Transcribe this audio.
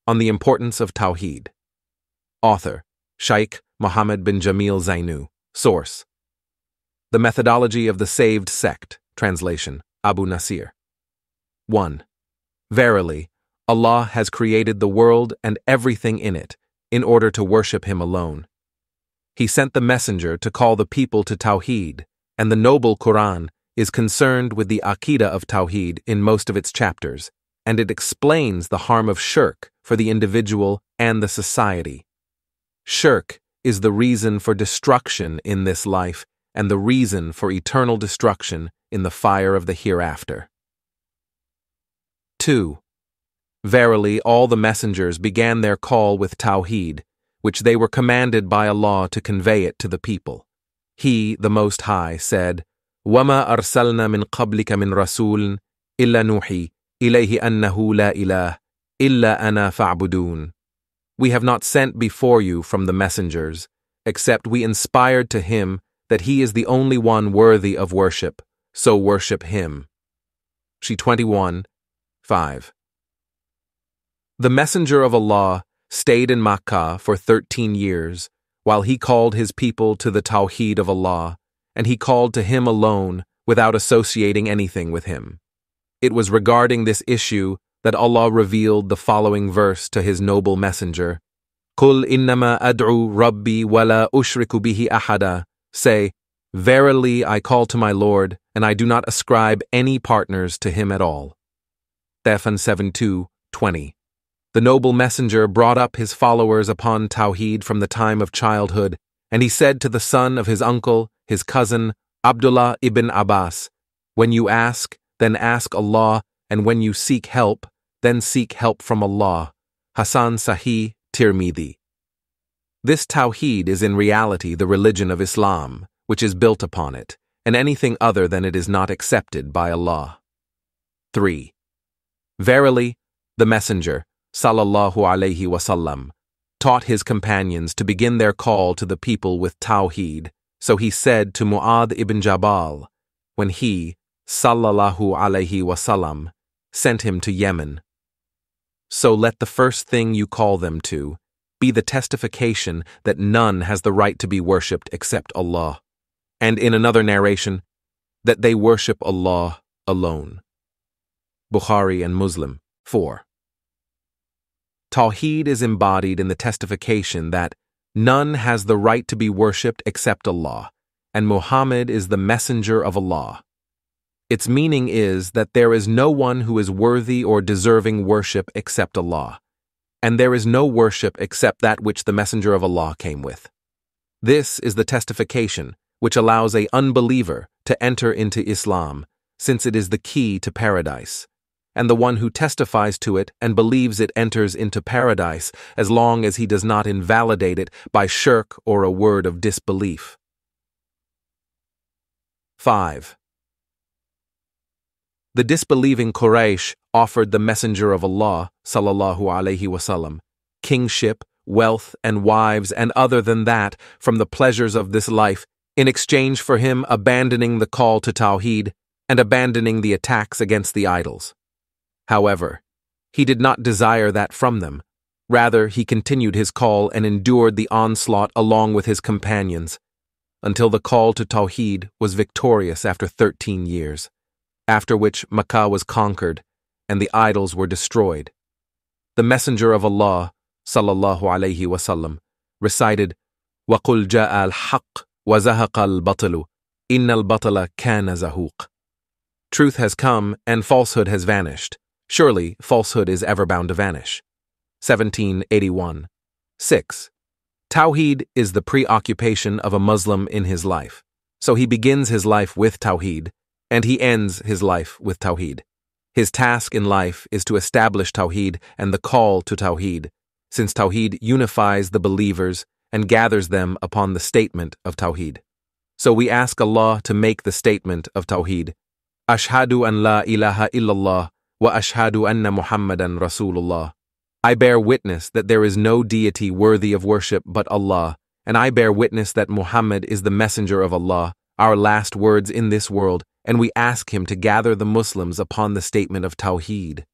on the importance of tawheed. Author, Shaykh Mohammed bin Jamil Zainu. Source, The Methodology of the Saved Sect. Translation, Abu Nasir. 1. Verily, Allah has created the world and everything in it in order to worship Him alone. He sent the messenger to call the people to tawheed, and the noble Quran is concerned with the aqidah of tawheed in most of its chapters, and it explains the harm of shirk for the individual and the society. Shirk is the reason for destruction in this life and the reason for eternal destruction in the fire of the hereafter. 2. Verily, all the messengers began their call with tawheed, which they were commanded by Allah to convey it to the people. He, the Most High, said, وَمَا أَرْسَلْنَا مِنْ قَبْلِكَ مِنْ رَسُولٍ إِلَّا نُوحِي إِلَيْهِ أَنَّهُ لَا إِلَهَ إِلَّا أَنَا فَاعْبُدُونَ. We have not sent before you from the messengers, except we inspired to him that he is the only one worthy of worship, so worship him. She 21:5. The Messenger of Allah stayed in Makkah for 13 years, while he called his people to the tawheed of Allah, and he called to him alone without associating anything with him. It was regarding this issue that Allah revealed the following verse to his noble messenger. قُلْ إِنَّمَا أَدْعُو رَبِّي وَلَا أُشْرِكُ بِهِ أَحَدًا. Say, Verily I call to my Lord, and I do not ascribe any partners to him at all. Thefan 7:2-20. The noble messenger brought up his followers upon tawheed from the time of childhood, and he said to the son of his uncle, his cousin, Abdullah ibn Abbas, When you ask, then ask Allah, and when you seek help, then seek help from Allah. Hasan Sahih Tirmidhi. This tawheed is in reality the religion of Islam, which is built upon it, and anything other than it is not accepted by Allah. 3. Verily, the Messenger, sallallahu alaihi wasallam, taught his companions to begin their call to the people with tawheed, so he said to Mu'adh ibn Jabal, when he, sallallahu alaihi wasallam, sent him to Yemen. So let the first thing you call them to be the testification that none has the right to be worshipped except Allah, and in another narration, that they worship Allah alone. Bukhari and Muslim. 4. Tawheed is embodied in the testification that none has the right to be worshipped except Allah, and Muhammad is the messenger of Allah. Its meaning is that there is no one who is worthy or deserving worship except Allah, and there is no worship except that which the Messenger of Allah came with. This is the testification which allows an unbeliever to enter into Islam, since it is the key to paradise, and the one who testifies to it and believes it enters into paradise as long as he does not invalidate it by shirk or a word of disbelief. 5. The disbelieving Quraysh offered the Messenger of Allah, sallallahu alaihi wasallam, kingship, wealth, and wives, and other than that, from the pleasures of this life, in exchange for him abandoning the call to tawheed and abandoning the attacks against the idols. However, he did not desire that from them. Rather, he continued his call and endured the onslaught along with his companions, until the call to tawheed was victorious after 13 years. After which Makkah was conquered, and the idols were destroyed. The Messenger of Allah, sallallahu alaihi wasallam, recited, وَقُلْ جَاءَ الْحَقِّ وَزَهَقَ الْبَطِلُ إِنَّ الْبَطِلَ كَانَ زَهُوقًا. Truth has come, and falsehood has vanished. Surely, falsehood is ever bound to vanish. 1781. 6. Tawheed is the preoccupation of a Muslim in his life. So he begins his life with tawheed, and he ends his life with tawheed. His task in life is to establish tawheed and the call to tawheed, since tawheed unifies the believers and gathers them upon the statement of tawheed. So we ask Allah to make the statement of tawheed, Ashhadu an la ilaha illallah wa ashhadu anna Muhammadan Rasulullah. I bear witness that there is no deity worthy of worship but Allah, and I bear witness that Muhammad is the messenger of Allah, our last words in this world, and we ask him to gather the Muslims upon the statement of tawheed.